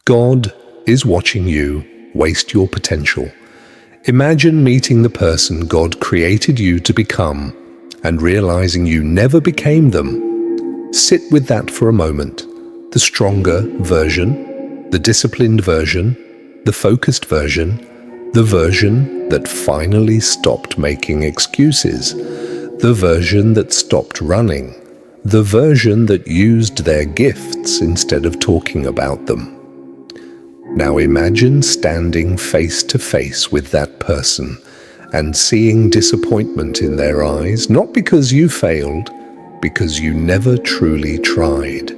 God is watching you waste your potential. Imagine meeting the person God created you to become and realizing you never became them. Sit with that for a moment. The stronger version, the disciplined version, the focused version, the version that finally stopped making excuses, the version that stopped running, the version that used their gifts instead of talking about them. Now imagine standing face to face with that person and seeing disappointment in their eyes, not because you failed, because you never truly tried.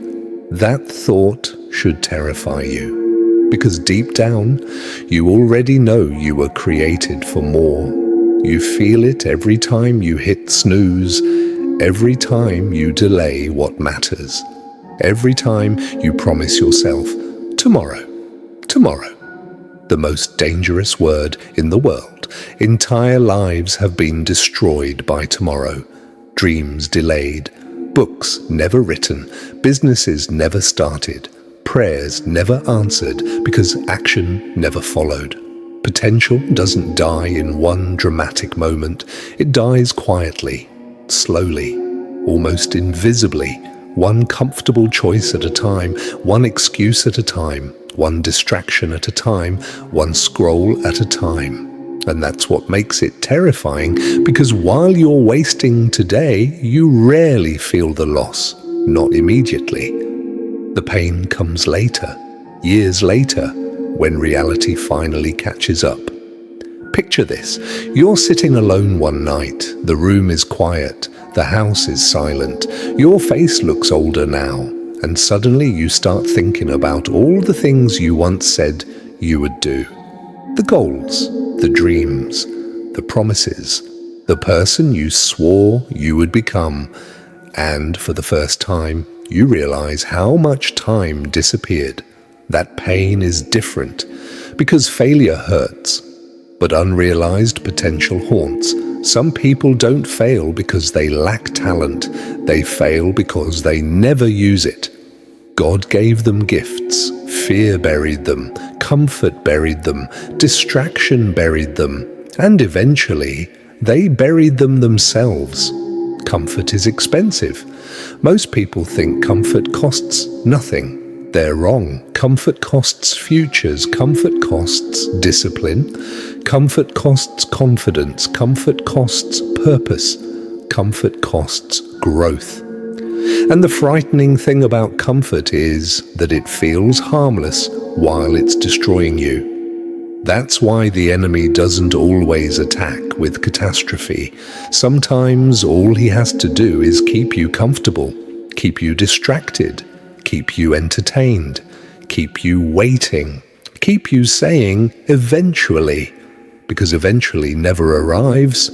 That thought should terrify you, because deep down, you already know you were created for more. You feel it every time you hit snooze, every time you delay what matters, every time you promise yourself, tomorrow. Tomorrow. The most dangerous word in the world. Entire lives have been destroyed by tomorrow. Dreams delayed. Books never written. Businesses never started. Prayers never answered because action never followed. Potential doesn't die in one dramatic moment. It dies quietly, slowly, almost invisibly. One comfortable choice at a time, one excuse at a time, one distraction at a time, one scroll at a time. And that's what makes it terrifying, because while you're wasting today, you rarely feel the loss, not immediately. The pain comes later, years later, when reality finally catches up. Picture this. You're sitting alone one night. The room is quiet. The house is silent. Your face looks older now. And suddenly you start thinking about all the things you once said you would do. The goals, the dreams, the promises, the person you swore you would become. And for the first time, you realize how much time disappeared. That pain is different, because failure hurts, but unrealized potential haunts. Some people don't fail because they lack talent. They fail because they never use it. God gave them gifts. Fear buried them. Comfort buried them. Distraction buried them. And eventually, they buried them themselves. Comfort is expensive. Most people think comfort costs nothing. They're wrong. Comfort costs futures. Comfort costs discipline. Comfort costs confidence. Comfort costs purpose. Comfort costs growth. And the frightening thing about comfort is that it feels harmless while it's destroying you. That's why the enemy doesn't always attack with catastrophe. Sometimes all he has to do is keep you comfortable, keep you distracted, keep you entertained, keep you waiting, keep you saying eventually, because eventually never arrives.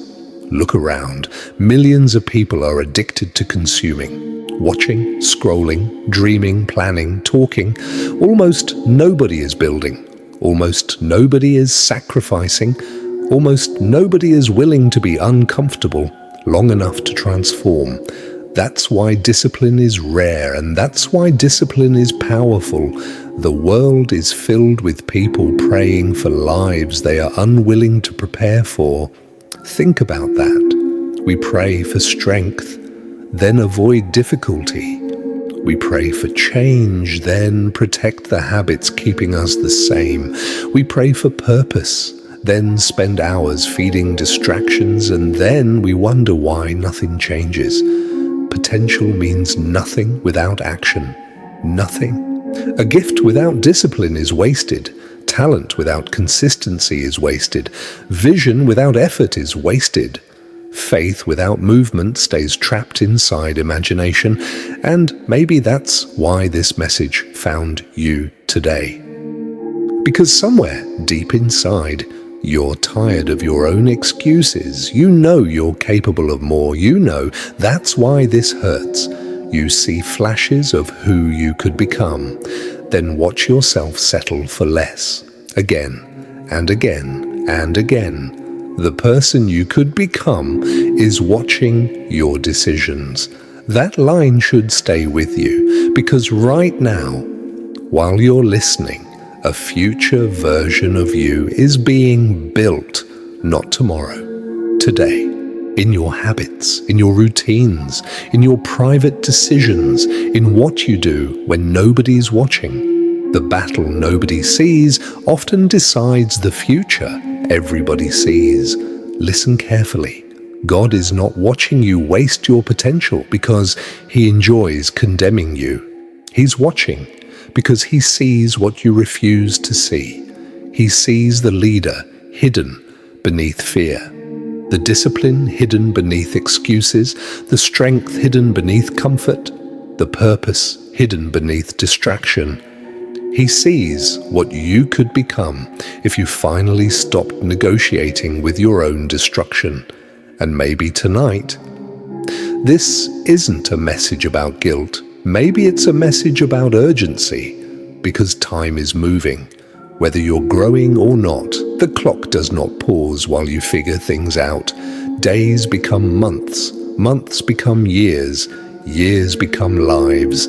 Look around. Millions of people are addicted to consuming, watching, scrolling, dreaming, planning, talking. Almost nobody is building. Almost nobody is sacrificing. Almost nobody is willing to be uncomfortable long enough to transform. That's why discipline is rare, and that's why discipline is powerful. The world is filled with people praying for lives they are unwilling to prepare for. Think about that. We pray for strength, then avoid difficulty. We pray for change, then protect the habits keeping us the same. We pray for purpose, then spend hours feeding distractions, and then we wonder why nothing changes. Potential means nothing without action. Nothing. A gift without discipline is wasted. Talent without consistency is wasted. Vision without effort is wasted. Faith without movement stays trapped inside imagination. And maybe that's why this message found you today. Because somewhere deep inside, you're tired of your own excuses. You know you're capable of more. You know that's why this hurts. You see flashes of who you could become. Then watch yourself settle for less. Again and again and again. The person you could become is watching your decisions. That line should stay with you, because right now, while you're listening, A future version of you is being built, not tomorrow, today. In your habits, in your routines, in your private decisions, in what you do when nobody's watching. The battle nobody sees often decides the future everybody sees. Listen carefully. God is not watching you waste your potential because He enjoys condemning you. He's watching because He sees what you refuse to see. He sees the leader hidden beneath fear, the discipline hidden beneath excuses, the strength hidden beneath comfort, the purpose hidden beneath distraction. He sees what you could become if you finally stopped negotiating with your own destruction. And maybe tonight, this isn't a message about guilt. Maybe it's a message about urgency, because time is moving. Whether you're growing or not, the clock does not pause while you figure things out. Days become months, months become years, years become lives.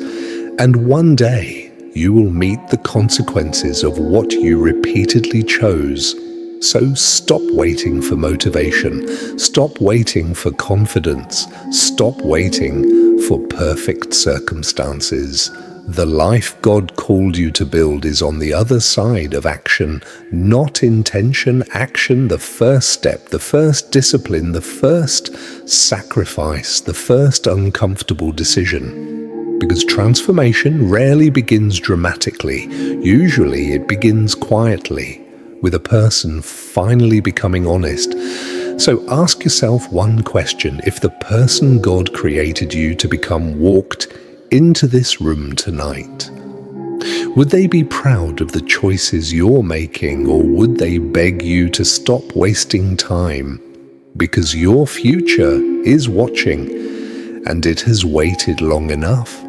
And one day, you will meet the consequences of what you repeatedly chose. So stop waiting for motivation. Stop waiting for confidence. Stop waiting for perfect circumstances. The life God called you to build is on the other side of action, not intention. Action, the first step, the first discipline, the first sacrifice, the first uncomfortable decision. Because transformation rarely begins dramatically. Usually it begins quietly, with a person finally becoming honest. So ask yourself one question. If the person God created you to become walked into this room tonight, would they be proud of the choices you're making, or would they beg you to stop wasting time? Because your future is watching, and it has waited long enough.